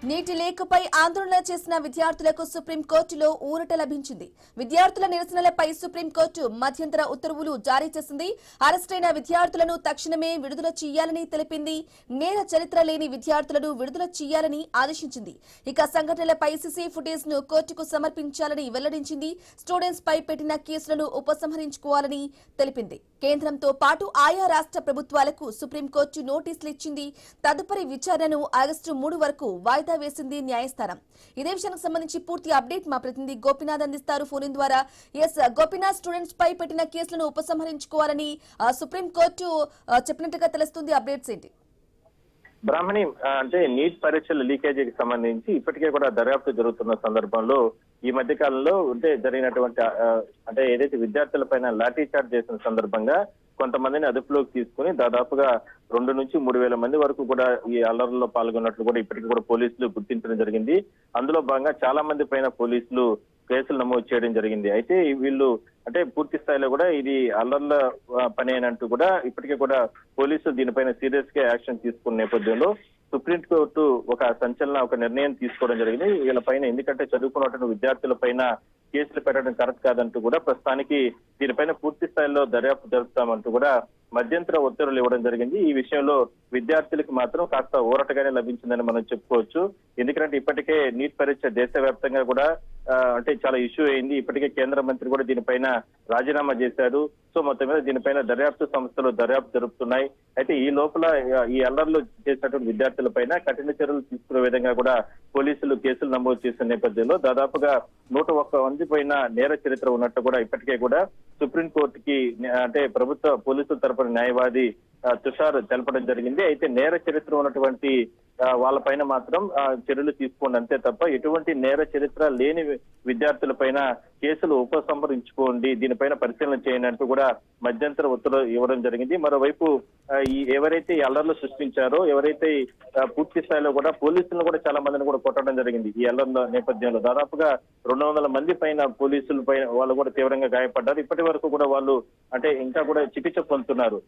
నీటి లేఖపై ఆందోళన చేసిన విద్యార్థులకు సుప్రీంకోర్టులో ఊరట లభించింది. విద్యార్థుల నిరసనలపై సుప్రీంకోర్టు మధ్యంతర ఉత్తర్వులు జారీ చేసింది. అరెస్టైన విద్యార్థులను తక్షణమే విడుదల చేయాలని తెలిపింది. నేర చరిత్ర లేని విద్యార్థులను విడుదల చేయాలని ఆదేశించింది. ఇక సంఘటనలపై సీసీ ఫుటేజ్ ను కోర్టుకు సమర్పించాలని వెల్లడించింది. స్టూడెంట్స్ పై పెట్టిన కేసులను ఉపసంహరించుకోవాలని తెలిపింది. కేంద్రంతో పాటు ఆయా రాష్ట్ర ప్రభుత్వాలకు సుప్రీంకోర్టు నోటీసులు ఇచ్చింది. తదుపరి విచారణను ఆగస్టు 3 వరకు వాయిదా వేసింది న్యాయస్థానం. ఇదే విషయానికి సంబంధించి పూర్తి అప్డేట్ మా ప్రతినిధి గోపినాథ్ అందిస్తారు ఫోన్ ద్వారా. గోపినాథ్, స్టూడెంట్స్ పై పెట్టిన కేసులను ఉపసంహరించుకోవాలని సుప్రీంకోర్టు చెప్పినట్టుగా తెలుస్తుంది. అప్డేట్స్ ఏంటి? బ్రాహ్మణి, అంటే నీట్ పరీక్షల లీకేజీకి సంబంధించి ఇప్పటికే కూడా దర్యాప్తు జరుగుతున్న సందర్భంలో ఈ మధ్య కాలంలో జరిగినటువంటి అంటే ఏదైతే విద్యార్థుల పైన లాఠీ చార్జ్ చేసిన సందర్భంగా కొంతమందిని అదుపులోకి తీసుకుని దాదాపుగా 2 నుంచి 3 వేల మంది వరకు కూడా ఈ అల్లర్లలో పాల్గొన్నట్లు కూడా ఇప్పటికీ కూడా పోలీసులు గుర్తించడం జరిగింది. అందులో భాగంగా చాలా మంది పైన పోలీసులు కేసులు నమోదు చేయడం జరిగింది. అయితే వీళ్ళు అంటే పూర్తి స్థాయిలో కూడా ఇది అల్లర్ల పని అయినట్టు కూడా ఇప్పటికే కూడా పోలీసులు దీనిపైన సీరియస్ గా యాక్షన్ తీసుకున్న నేపథ్యంలో సుప్రీంకోర్టు ఒక నిర్ణయం తీసుకోవడం జరిగింది. వీళ్ళ పైన ఎందుకంటే చదువుకున్నటువంటి విద్యార్థుల పైన కేసులు పెట్టడం కరెక్ట్ కాదంటూ కూడా ప్రస్తుతానికి దీనిపైన పూర్తి స్థాయిలో దర్యాప్తు జరుపుతామంటూ కూడా మధ్యంతర ఉత్తర్వులు ఇవ్వడం జరిగింది. ఈ విషయంలో విద్యార్థులకు మాత్రం కాస్త ఊరటగానే లభించిందని మనం చెప్పుకోవచ్చు. ఎందుకంటే ఇప్పటికే నీట్ పరీక్ష దేశవ్యాప్తంగా కూడా అంటే చాలా ఇష్యూ అయింది. ఇప్పటికే కేంద్ర మంత్రి కూడా దీనిపైన రాజీనామా చేశారు. సో మొత్తం మీద దీనిపైన దర్యాప్తు సంస్థలు దర్యాప్తు జరుపుతున్నాయి. అయితే ఈ లోపల ఈ అల్లర్లు చేసినటువంటి విద్యార్థుల పైన కఠిన చర్యలు తీసుకునే విధంగా కూడా పోలీసులు కేసులు నమోదు చేసిన నేపథ్యంలో దాదాపుగా 101 మంది పైన నేర చరిత్ర ఉన్నట్టు కూడా ఇప్పటికే కూడా సుప్రీంకోర్టుకి అంటే ప్రభుత్వ పోలీసుల తరపున న్యాయవాది తుషార్ తెలపడం జరిగింది. అయితే నేర చరిత్ర ఉన్నటువంటి వాళ్ళ పైన మాత్రం చర్యలు తీసుకోండి అంతే తప్ప ఎటువంటి నేర చరిత్ర లేని విద్యార్థుల పైన కేసులు ఉపసంహరించుకోండి, దీనిపైన పరిశీలన చేయండి అంటూ కూడా మధ్యంతర ఉత్తర్వులు ఇవ్వడం జరిగింది. మరోవైపు ఎవరైతే ఈ అల్లర్లు సృష్టించారో ఎవరైతే పూర్తి స్థాయిలో కూడా పోలీసులను కూడా చాలా మందిని కూడా కొట్టడం జరిగింది. ఈ అల్లర్ల నేపథ్యంలో దాదాపుగా 200 మంది పైన పోలీసుల పైన వాళ్ళు కూడా తీవ్రంగా గాయపడ్డారు. ఇప్పటి వరకు కూడా వాళ్ళు అంటే ఇంకా కూడా చికిత్స పొందుతున్నారు.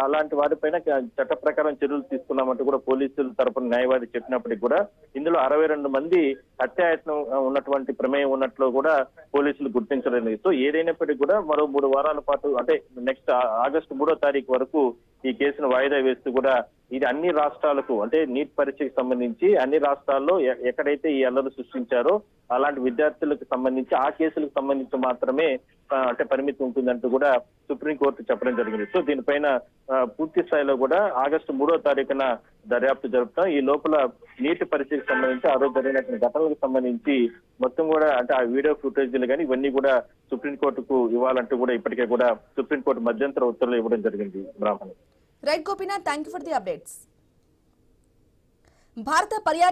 అలాంటి వారిపైన చట్ట ప్రకారం చర్యలు తీసుకున్నామంటూ కూడా పోలీసుల తరపున న్యాయవాది చెప్పినప్పటికీ కూడా ఇందులో 62 మంది హత్యాయత్నం ఉన్నటువంటి ప్రమేయం ఉన్నట్లు కూడా పోలీసులు గుర్తించలేదు. సో ఏదైనప్పటికీ కూడా మరో 3 వారాల పాటు అంటే నెక్స్ట్ ఆగస్టు 3వ తారీఖు వరకు ఈ కేసును వాయిదా వేస్తూ కూడా ఇది అన్ని రాష్ట్రాలకు అంటే నీట్ పరీక్షకు సంబంధించి అన్ని రాష్ట్రాల్లో ఎక్కడైతే ఈ అల్లర్లు సృష్టించారో అలాంటి విద్యార్థులకు సంబంధించి ఆ కేసులకు సంబంధించి మాత్రమే అంటే పరిమితి ఉంటుందంటూ కూడా సుప్రీంకోర్టు చెప్పడం జరిగింది. సో దీనిపైన పూర్తి స్థాయిలో కూడా ఆగస్టు 3వ తారీఖున దర్యాప్తు జరుపుతాం. ఈ లోపల నీటి పరీక్షకు సంబంధించి ఆ రోజు జరిగినటువంటి ఘటనలకు సంబంధించి మొత్తం కూడా అంటే ఆ వీడియో ఫుటేజీలు కానీ ఇవన్నీ కూడా సుప్రీంకోర్టుకు ఇవ్వాలంటూ కూడా ఇప్పటికే కూడా సుప్రీంకోర్టు మధ్యంతర ఉత్తర్వులు ఇవ్వడం జరిగింది. Brahmani. Right Gopinath, thank you for the updates. భారత పర్యాటక